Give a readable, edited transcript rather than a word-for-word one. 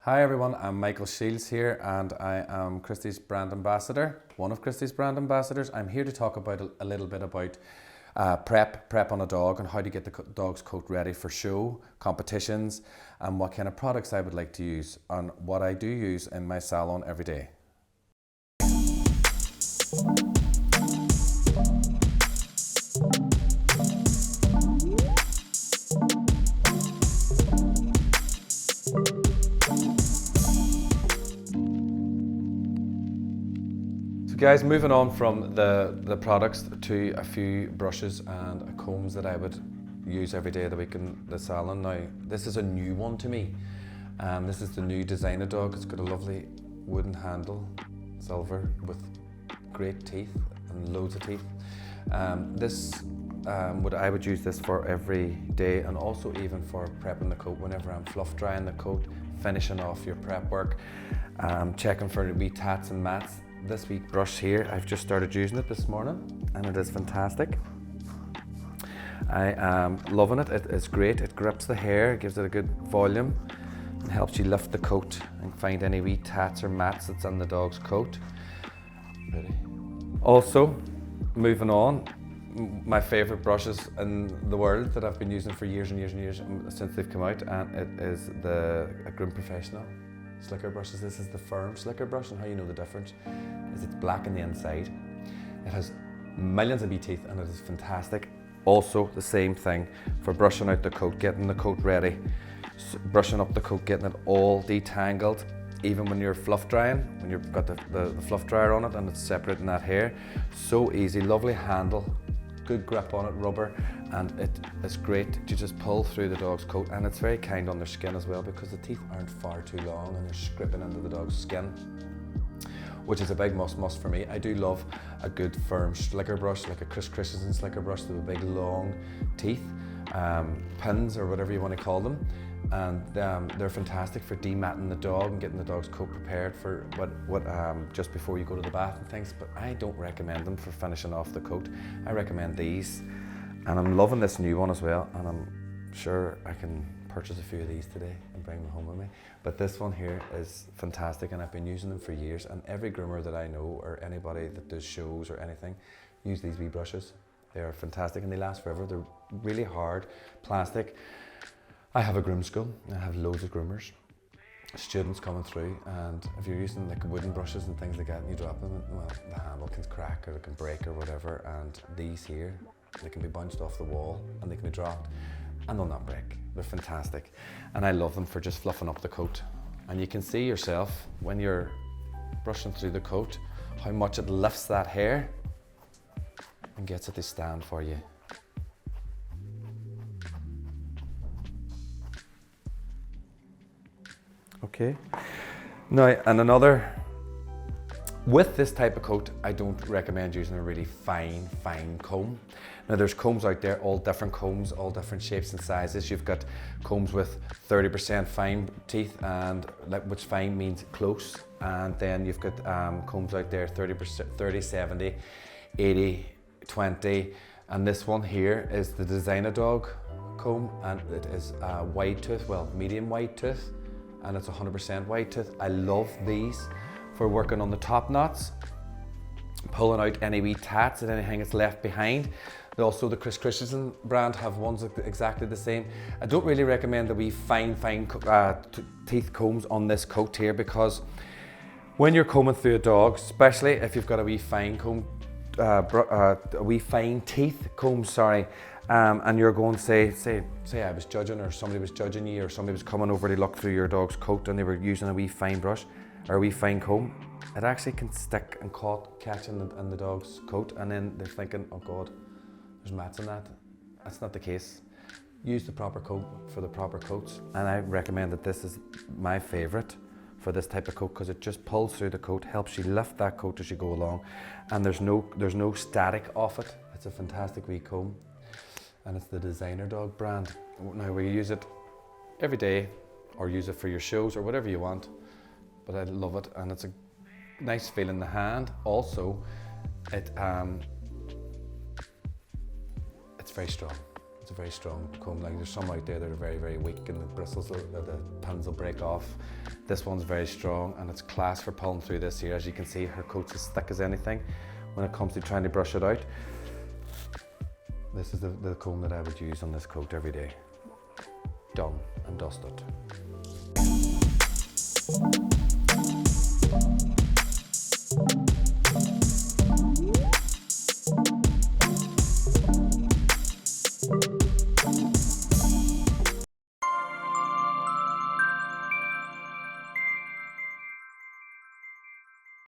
Hi everyone, I'm Michael Shiels here and I am Christies brand ambassador, one of Christies brand ambassadors. I'm here to talk about a little bit about prep on a dog and how to get the dog's coat ready for show, competitions, and what kind of products I would like to use and what I do use in my salon every day. Guys, moving on from the products to a few brushes and combs that I would use every day of the week in the salon. Now, this is a new one to me. This is the new Dezynadog. It's got a lovely wooden handle, silver, with great teeth and loads of teeth. I would use this for every day and also even for prepping the coat whenever I'm fluff drying the coat, finishing off your prep work, checking for wee tats and mats. This wee brush here, I've just started using it this morning and it is fantastic. I am loving it. It is great. It grips the hair, gives it a good volume and helps you lift the coat and find any wee tats or mats that's on the dog's coat. Ready. Also, moving on, my favourite brushes in the world that I've been using for years and years and years since they've come out, and it is the Groom Professional slicker brushes. This is the firm slicker brush, and how you know the difference is it's black on the inside. It has millions of wee teeth and it is fantastic. Also the same thing for brushing out the coat, getting the coat ready, brushing up the coat, getting it all detangled. Even when you're fluff drying, when you've got the fluff dryer on it and it's separating that hair, so easy, lovely handle, good grip on it, rubber, and it is great to just pull through the dog's coat, and it's very kind on their skin as well because the teeth aren't far too long and they're scripting into the dog's skin, which is a big must for me. I do love a good firm slicker brush, like a Christies slicker brush with big long teeth, pins or whatever you want to call them, and they're fantastic for dematting the dog and getting the dog's coat prepared for what just before you go to the bath and things. But I don't recommend them for finishing off the coat. I recommend these, and I'm loving this new one as well, and I'm sure I can purchase a few of these today and bring them home with me. But this one here is fantastic, and I've been using them for years, and every groomer that I know or anybody that does shows or anything use these wee brushes. They are fantastic and they last forever. They're really hard plastic. I have a groom school, I have loads of groomers, students coming through, and if you're using like wooden brushes and things like that and you drop them, well, the handle can crack or it can break or whatever, and these here, they can be bounced off the wall and they can be dropped and they'll not break. They're fantastic, and I love them for just fluffing up the coat. And you can see yourself when you're brushing through the coat how much it lifts that hair and gets it to stand for you. Okay, now, and another, with this type of coat, I don't recommend using a really fine comb. Now there's combs out there, all different combs, all different shapes and sizes. You've got combs with 30% fine teeth, and which fine means close, and then you've got combs out there 30%, 30, 70, 80, 20, and this one here is the Dezynadog comb, and it is a wide tooth, well, medium wide tooth, and it's 100% wide tooth. I love these for working on the top knots, pulling out any wee tats and anything that's left behind. Also, the Christies brand have ones exactly the same. I don't really recommend the wee fine teeth combs on this coat here, because when you're combing through a dog, especially if you've got a wee fine comb, a wee fine teeth comb, and you're going to say I was judging, or somebody was judging you, or somebody was coming over to look through your dog's coat and they were using a wee fine brush or a wee fine comb, it actually can stick and catch in the dog's coat, and then they're thinking, oh God, there's mats in that. That's not the case. Use the proper coat for the proper coats, and I recommend that this is my favourite for this type of coat because it just pulls through the coat, helps you lift that coat as you go along, and there's no static off it. It's a fantastic wee comb, and it's the Dezynadog brand. Now we use it every day or use it for your shows or whatever you want, but I love it, and it's a nice feel in the hand. Also, it's very strong. It's a very strong comb. Like there's some out there that are very, very weak and the bristles, the pins will break off. This one's very strong and it's class for pulling through this here. As you can see, her coat's as thick as anything when it comes to trying to brush it out. This is the comb that I would use on this coat every day. Done and dusted.